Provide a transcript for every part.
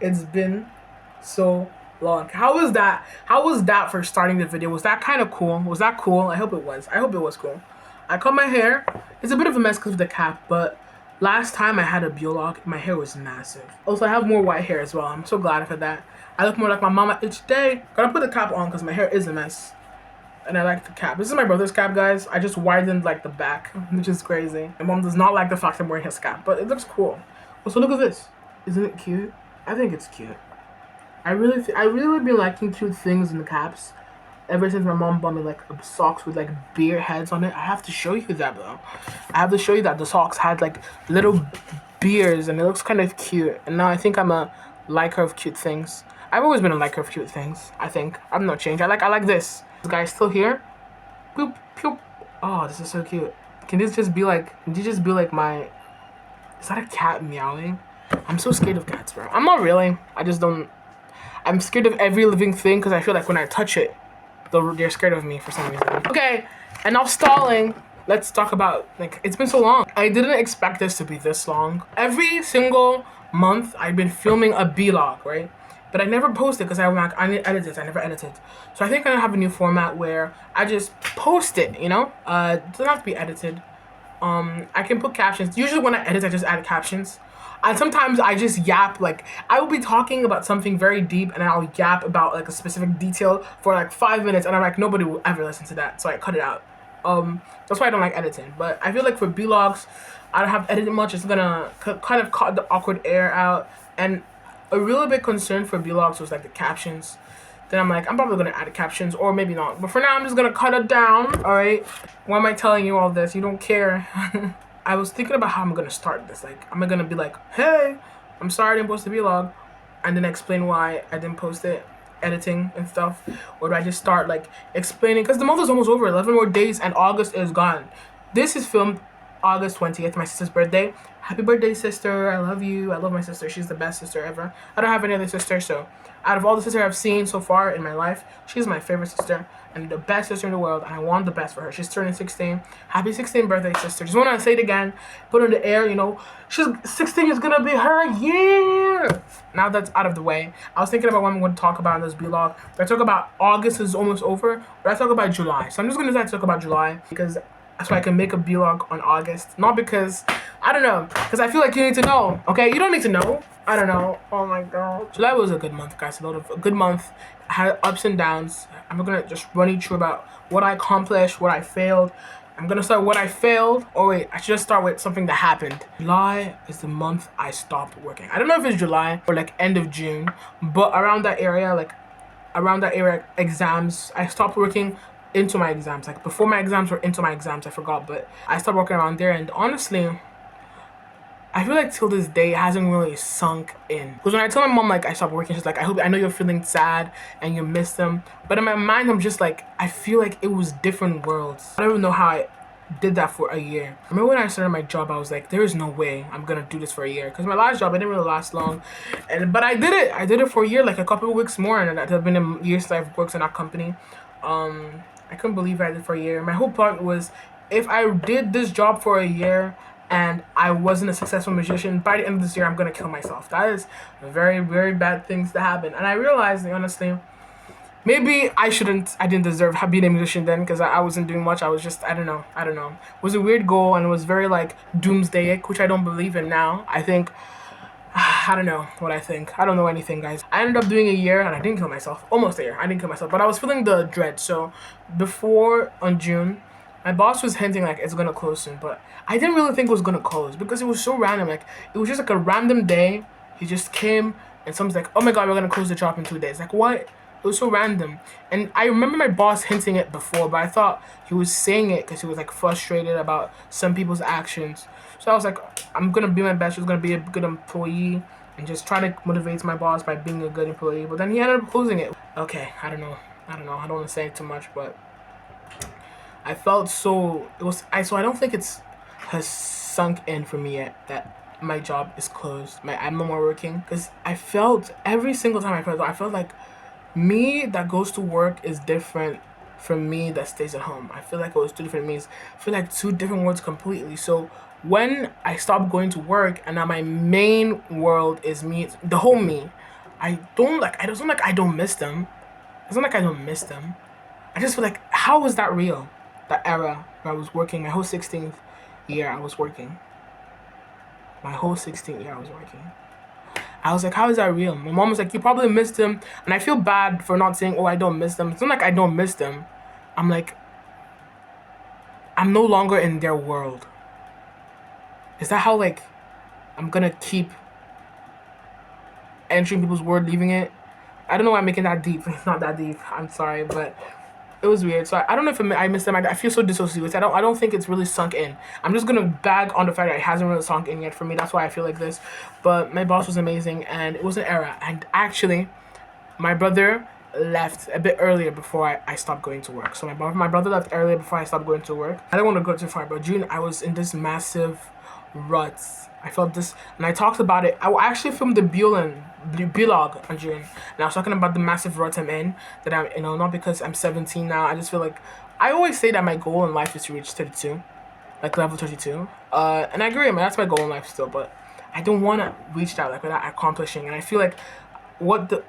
It's been so long. How was that? How was that for starting the video? Was that kind of cool? Was that cool? I hope it was. I hope it was cool. I cut my hair. It's a bit of a mess because of the cap, but last time I had a Biolog, my hair was massive. Also, I have more white hair as well. I'm so glad for that. I look more like my mama each day. Gotta put the cap on because my hair is a mess. And I like the cap. This is my brother's cap, guys. I just widened like the back, which is crazy. My mom does not like the fact I'm wearing his cap, but it looks cool. Also, look at this. Isn't it cute? I think it's cute. I really been liking cute things in the caps ever since my mom bought me like socks with like beer heads on it. I have to show you that, bro. I have to show you that the socks had like little beers and it looks kind of cute. And now I think I'm a liker of cute things. I've always been a liker of cute things. I think I'm not changed. I like this. This guy's still here. Boop, boop. Oh, this is so cute. Can this just be like? Can you just be like my? Is that a cat meowing? I'm so scared of cats, bro. I'm not really. I just don't. I'm scared of every living thing because I feel like when I touch it, they're scared of me for some reason. Okay, enough stalling. Let's talk about, like, it's been so long. I didn't expect this to be this long. Every single month, I've been filming a vlog, right? But I never posted because I didn't edit it. I never edited. So I think I have a new format where I just post it, you know? It doesn't have to be edited. I can put captions. Usually when I edit, I just add captions. And sometimes I just yap, like, I will be talking about something very deep and I'll yap about, like, a specific detail for, like, 5 minutes and I'm like, nobody will ever listen to that, so I cut it out. That's why I don't like editing. But I feel like for vlogs, I don't have edited much. It's gonna kind of cut the awkward air out. And a really big concern for vlogs was, like, the captions. Then I'm like, I'm probably gonna add captions or maybe not. But for now, I'm just gonna cut it down, alright? Why am I telling you all this? You don't care. I was thinking about how I'm gonna start this. Like, am I gonna be like, hey, I'm sorry I didn't post the vlog, and then explain why I didn't post it, editing and stuff, or do I just start like explaining? Because the month is almost over, 11 more days, and August is gone. This is filmed August 20th, my sister's birthday. Happy birthday, sister! I love you. I love my sister. She's the best sister ever. I don't have any other sister, so out of all the sisters I've seen so far in my life, she's my favorite sister and the best sister in the world, and I want the best for her. She's turning 16. Happy 16th birthday, sister. Just want to say it again, put it in the air, you know. She's 16 is going to be her year. Now that's out of the way, I was thinking about what I'm going to talk about in this vlog. Do I talk about August is almost over, or I talk about July? So I'm just going to talk about July because so I can make a vlog on August. Not because, I don't know, because I feel like you need to know, okay? You don't need to know. I don't know. Oh my god. July was a good month, guys. A good month. I had ups and downs. I'm gonna just run you through about what I accomplished, what I failed. I'm gonna start what I failed. Oh wait, I should just start with something that happened. July is the month I stopped working. I don't know if it's July or like end of June, but around that area, exams, I stopped working into my exams. Like before my exams were into my exams, I forgot, but I stopped working around there, and honestly, I feel like till this day it hasn't really sunk in. Because when I tell my mom like I stopped working, she's like, I know you're feeling sad and you miss them. But in my mind, I'm just like, I feel like it was different worlds. I don't even know how I did that for a year. I remember when I started my job, I was like, there is no way I'm gonna do this for a year. Because my last job, it didn't really last long. But I did it. I did it for a year, like a couple of weeks more. And that have been a year since I've worked in that company. I couldn't believe I did it for a year. My whole point was, if I did this job for a year and I wasn't a successful musician, by the end of this year, I'm gonna kill myself. That is very, very bad things to happen. And I realized, honestly, maybe I didn't deserve being a musician then because I wasn't doing much. I was just, I don't know. It was a weird goal and it was very like doomsday-ic, which I don't believe in now. I think, I don't know what I think. I don't know anything, guys. I ended up doing a year and I didn't kill myself. Almost a year. I didn't kill myself, but I was feeling the dread. So before on June, my boss was hinting like it's gonna close soon, but I didn't really think it was gonna close because it was so random. Like it was just like a random day. He just came and someone's like, "Oh my god, we're gonna close the shop in 2 days." Like what? It was so random. And I remember my boss hinting it before, but I thought he was saying it because he was like frustrated about some people's actions. So I was like, I'm gonna be my best. I was gonna be a good employee and just try to motivate my boss by being a good employee. But then he ended up closing it. Okay, I don't know. I don't want to say too much, but I felt so it was so I don't think it's has sunk in for me yet that my job is closed. I'm no more working because I felt every single time I felt like me that goes to work is different from me that stays at home. I feel like it was two different me's. I feel like two different worlds completely. So when I stopped going to work and now my main world is me, the whole me, I don't miss them. It's not like I don't miss them. I just feel like, how was that real? That era where I was working, my whole 16th year I was working. My whole 16th year I was working. I was like, how is that real? My mom was like, you probably missed them. And I feel bad for not saying, oh, I don't miss them. It's not like I don't miss them. I'm like, I'm no longer in their world. Is that how, like, I'm gonna keep entering people's world, leaving it? I don't know why I'm making that deep. It's not that deep. I'm sorry, but it was weird. So I don't know if I miss them. I feel so dissociated. I don't think it's really sunk in. I'm just gonna bag on the fact that it hasn't really sunk in yet for me. That's why I feel like this. But my boss was amazing, and it was an era. And actually, my brother left a bit earlier before I stopped going to work. So my brother left earlier before I stopped going to work. I don't want to go too far, but June I was in this massive rut. I felt this, and I talked about it. I actually filmed the vlog on June, and I was talking about the massive rut I'm in. That I'm, not because I'm 17 now. I just feel like I always say that my goal in life is to reach 32, like level 32. And I agree. I mean, that's my goal in life still, but I don't want to reach that like without accomplishing. And I feel like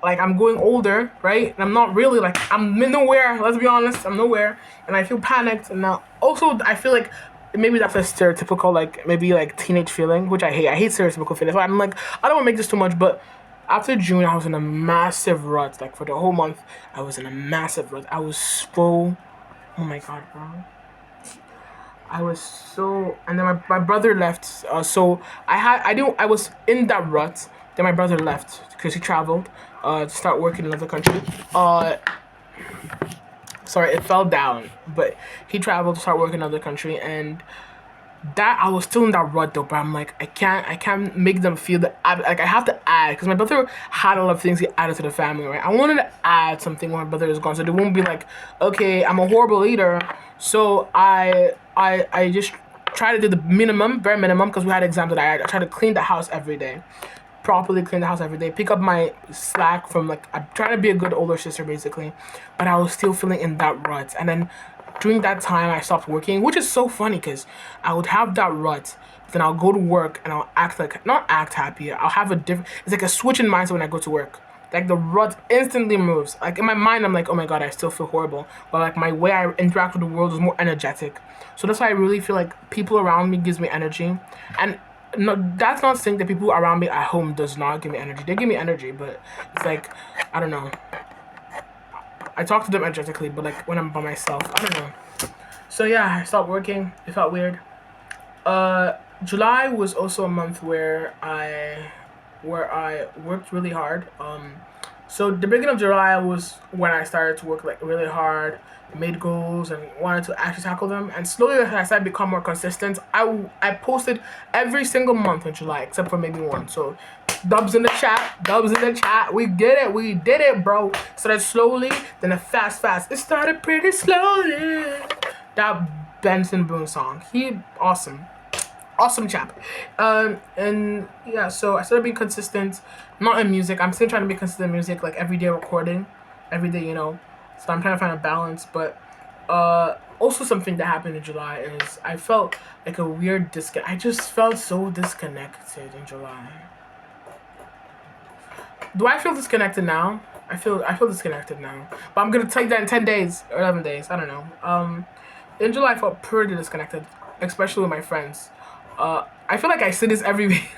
I'm going older, right? And I'm not really like I'm nowhere. Let's be honest, I'm nowhere, and I feel panicked. And now also I feel like maybe that's a stereotypical like maybe like teenage feeling, which I hate. I hate stereotypical feelings. So I'm like I don't want to make this too much, but after June I was in a massive rut. Like for the whole month I was in a massive rut. I was so, oh my god, bro. I was so, and then my brother left. So I was in that rut. Then my brother left because he traveled to start working in another country. Sorry, it fell down, but he traveled to start working in another country, and that I was still in that rut though. But I'm like, I can't make them feel that like I have to add because my brother had a lot of things he added to the family, right? I wanted to add something when my brother is gone, so they won't be like, okay, I'm a horrible leader. So I just try to do the minimum, bare minimum, because we had exams that I try to clean the house every day, properly clean the house every day, pick up my slack from like I'm trying to be a good older sister basically, but I was still feeling in that rut. And then during that time I stopped working, which is so funny because I would have that rut, then I'll go to work and I'll act like not act happy. I'll have a different. It's like a switch in mindset when I go to work. Like the rut instantly moves. Like in my mind, I'm like, oh my god, I still feel horrible. But like my way I interact with the world is more energetic. So that's why I really feel like people around me gives me energy. And no, that's not saying that people around me at home does not give me energy. They give me energy, but it's like I don't know. I talk to them energetically, but like when I'm by myself, I don't know. So yeah, I stopped working. It felt weird. July was also a month where I worked really hard. So the beginning of July was when I started to work like really hard, made goals and wanted to actually tackle them. And slowly as I started to become more consistent, I posted every single month in July except for maybe one. So dubs in the chat. We did it, bro. Started slowly, then a fast. It started pretty slowly. That Benson Boone song. He awesome chap. And yeah, so I started being consistent, not in music. I'm still trying to be consistent in music, like everyday recording, every day, So I'm trying to find a balance. But also something that happened in July is I felt like a weird disconnect. I just felt so disconnected in July. Do I feel disconnected now? I feel disconnected now. But I'm gonna take that in 10 days or 11 days. I don't know. In July I felt pretty disconnected, especially with my friends. I feel like I say this every week.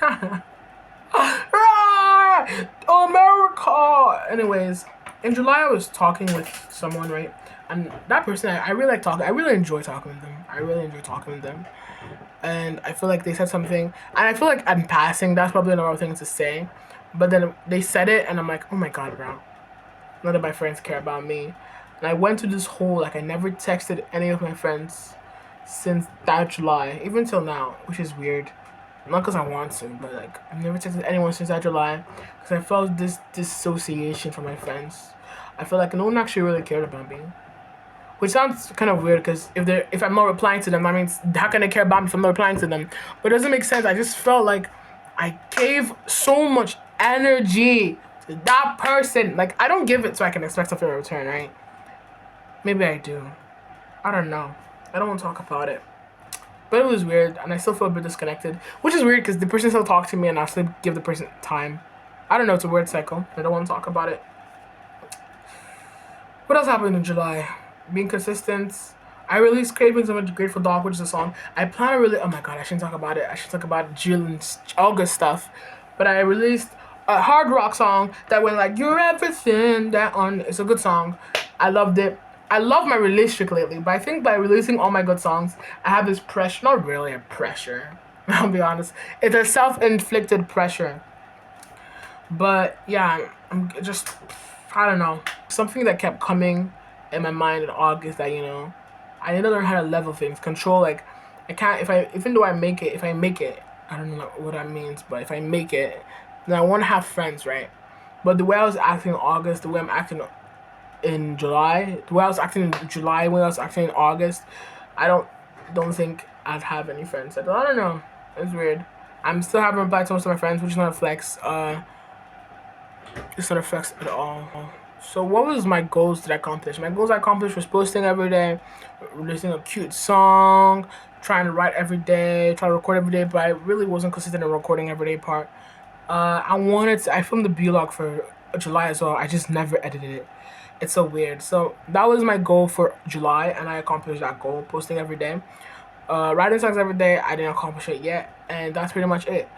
America! Anyways, in July I was talking with someone, right? And that person, I really like talking. I really enjoy talking with them. And I feel like they said something. And I feel like I'm passing. That's probably another thing to say. But then they said it, and I'm like, oh my god, bro. None of my friends care about me. And I went to this whole, like, I never texted any of my friends since that July, even till now, which is weird. Not because I want to, but like I've never texted anyone since that July because I felt this dissociation from my friends. I feel like no one actually really cared about me, which sounds kind of weird because if I'm not replying to them, that means how can they care about me if I'm not replying to them? But it doesn't make sense. I just felt like I gave so much energy to that person. Like I don't give it so I can expect something in return, right? Maybe I do. I don't know. I don't want to talk about it. But it was weird, and I still feel a bit disconnected. Which is weird, because the person still talks to me, and I still give the person time. I don't know. It's a weird cycle. I don't want to talk about it. What else happened in July? Being consistent. I released Cravings of a Grateful Dog, which is a song. I plan to really. Oh my god, I shouldn't talk about it. I should talk about June and August stuff. But I released a hard rock song that went like "You're Everything." That on it's a good song. I loved it. I love my release streak lately, but I think by releasing all my good songs, I have this pressure. Not really a pressure. I'll be honest. It's a self-inflicted pressure. But yeah, I'm just I don't know. Something that kept coming in my mind in August that I need to learn how to level things, control. Like I can't if I even though I make it, if I make it, I don't know what that means, but if I make it, then I want to have friends, right? But the way I was acting in August, the way I'm acting in July, the way I was acting in July, the way I was acting in August, I don't think I'd have any friends. I don't know. It's weird. I'm still haven't replied to most of my friends, which is not a flex. It's not a flex at all. So what was my goals that I accomplished? My goals I accomplished was posting every day, releasing a cute song, trying to write every day, trying to record every day, but I really wasn't consistent in recording every day part. I filmed the vlog for July as well. I just never edited it. It's so weird. So that was my goal for July, and I accomplished that goal, posting every day. Writing songs every day, I didn't accomplish it yet, and that's pretty much it.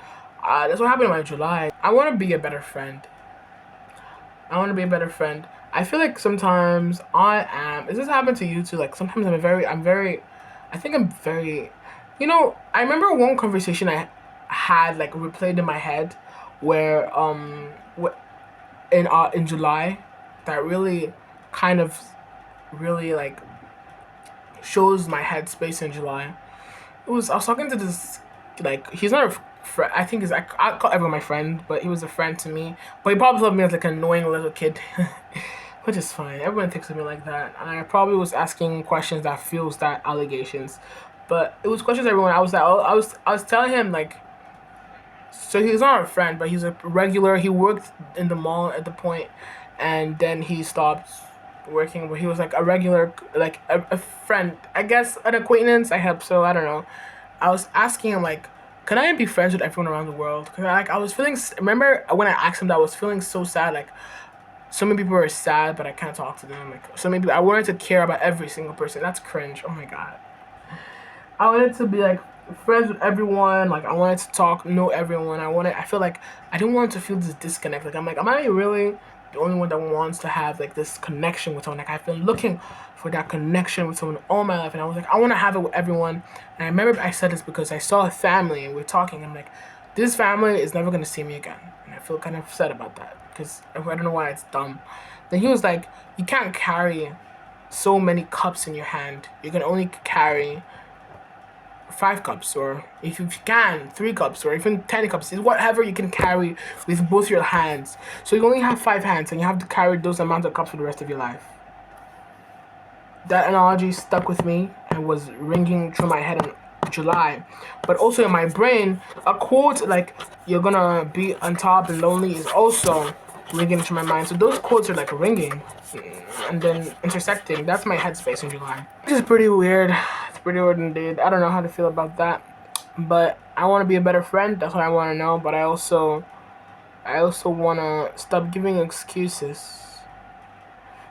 That's what happened in my July. I want to be a better friend. I want to be a better friend. I feel like sometimes I am. Is this happen to you too? Like sometimes I think I'm very, I remember one conversation I had like replayed in my head, where in July, that really, kind of, really like shows my headspace in July. I was talking to this like he's not a friend. I think he's I call everyone my friend, but he was a friend to me. But he probably thought of me as like an annoying little kid, which is fine. Everyone thinks of me like that, and I probably was asking questions that fuels that allegations. But it was questions everyone. I was like, I was telling him like, so he's not a friend, but he's a regular. He worked in the mall at the point, and then he stopped working. But he was like a regular, like a friend, I guess, an acquaintance. I hope so. I don't know. I was asking him like, can I be friends with everyone around the world? Cause like I was feeling. Remember when I asked him that, I was feeling so sad. Like so many people are sad, but I can't talk to them. Like so many people, I wanted to care about every single person. That's cringe. Oh my god. I wanted to be like friends with everyone. Like I wanted to talk, know everyone. I feel like I didn't want to feel this disconnect. Like I'm like, am I really the only one that wants to have like this connection with someone? Like I've been looking for that connection with someone all my life, and I was like, I want to have it with everyone. And I remember I said this because I saw a family and we are talking. I'm like, this family is never gonna see me again, and I feel kind of sad about that because I don't know why it's dumb. Then he was like, you can't carry so many cups in your hand. You can only carry 5 cups, or if you can, 3 cups, or even 10 cups. It's whatever you can carry with both your hands. So you only have 5 hands, and you have to carry those amounts of cups for the rest of your life. That analogy stuck with me and was ringing through my head in July, but also in my brain, a quote like "You're gonna be on top and lonely" is also ringing into my mind. So those quotes are like ringing and then intersecting. That's my headspace in July. Which is pretty weird. It's pretty weird indeed. I don't know how to feel about that. But I want to be a better friend. That's what I want to know. But I also want to stop giving excuses.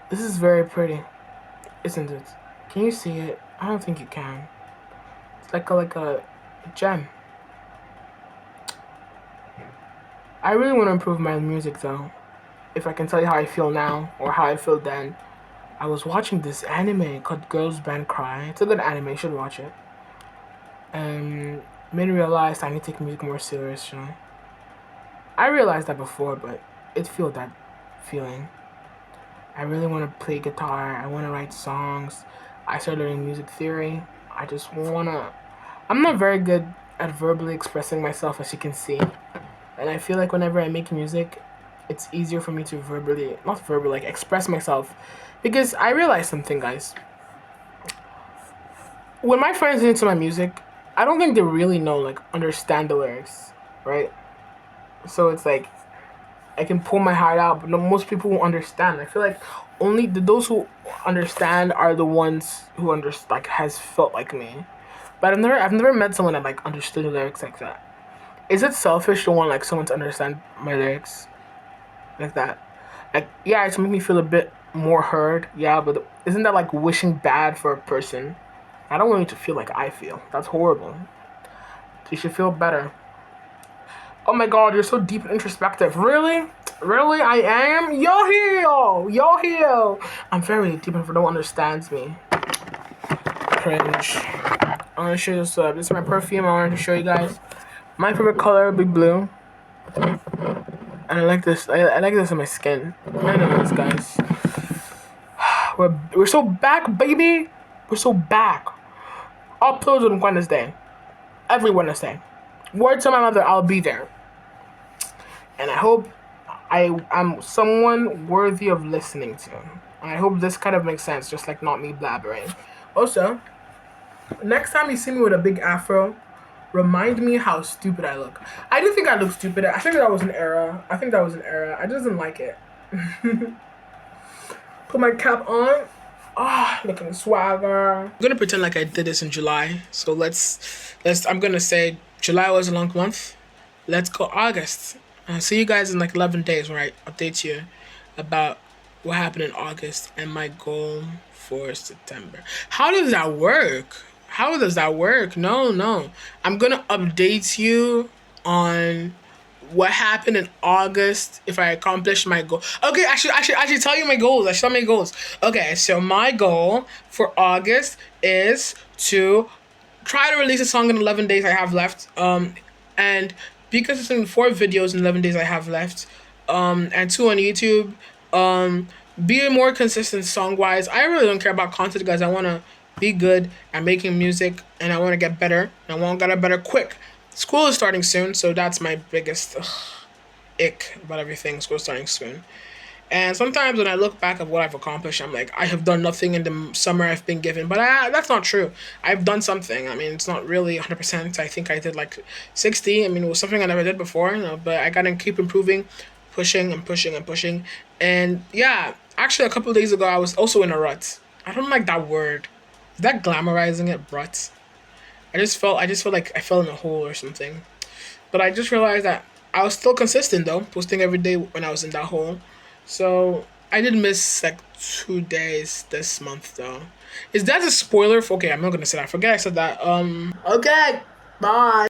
This is very pretty, isn't it? Can you see it? I don't think you can. It's like a gem. I really want to improve my music though. If I can tell you how I feel now or how I feel then. I was watching this anime called Girls Band Cry. It's a good anime, you should watch it. And made me realize I need to take music more serious, I realized that before, but it feels that feeling. I really want to play guitar. I want to write songs. I started learning music theory. I just want to... I'm not very good at verbally expressing myself, as you can see. And I feel like whenever I make music, it's easier for me to not verbally, like express myself. Because I realized something, guys. When my friends listen to my music, I don't think they really understand the lyrics, right? So it's like, I can pull my heart out, but no, most people won't understand. I feel like only those who understand are the ones who has felt like me. But I've never met someone that understood the lyrics like that. Is it selfish to want someone to understand my lyrics? like that. Like, yeah, it's making me feel a bit more heard. Yeah, but isn't that like wishing bad for a person? I don't want you to feel like I feel. That's horrible. You should feel better. Oh my god, you're so deep and introspective. Really? Really? I am? Yo heel! Yo heel! I'm very deep and no one understands me. Cringe. I want to show you this. This is my perfume. I wanted to show you guys. My favorite color, big blue. And I like this. I like this on my skin. I know this, guys. We're so back, baby. We're so back. Uploads on Wednesday. Every Wednesday. Word to my mother, I'll be there. And I hope I'm someone worthy of listening to. And I hope this kind of makes sense, just like not me blabbering. Also, next time you see me with a big afro, remind me how stupid I look. I do think I look stupid. I think that was an error. I just didn't like it. Put my cap on. Ah, oh, looking swagger. I'm gonna pretend like I did this in July. So I'm gonna say July was a long month. Let's go August. I'll see you guys in like 11 days where I update you about what happened in August and my goal for September. How does that work? How does that work? No. I'm gonna update you on what happened in August if I accomplish my goal. Okay, actually tell you my goals. I should tell my goals. Okay, so my goal for August is to try to release a song in 11 days I have left. And because it's in 4 videos in 11 days I have left, and 2 on YouTube. Be more consistent song wise. I really don't care about content, guys. I want to be good at making music, and I want to get better. And I want to get better quick. School is starting soon, so that's my biggest ick about everything. School starting soon. And sometimes when I look back at what I've accomplished, I'm like, I have done nothing in the summer I've been given. But that's not true. I've done something. I mean, it's not really 100%. I think I did like 60. I mean, it was something I never did before, but I got to keep improving, pushing and pushing and pushing. And yeah, actually a couple of days ago, I was also in a rut. I don't like that word. Is that glamorizing it, rut? I just felt like I fell in a hole or something. But I just realized that I was still consistent though, posting every day when I was in that hole. So I did miss like 2 days this month though. Is that a spoiler? Okay, I'm not gonna say that. I forget I said that. Okay, bye.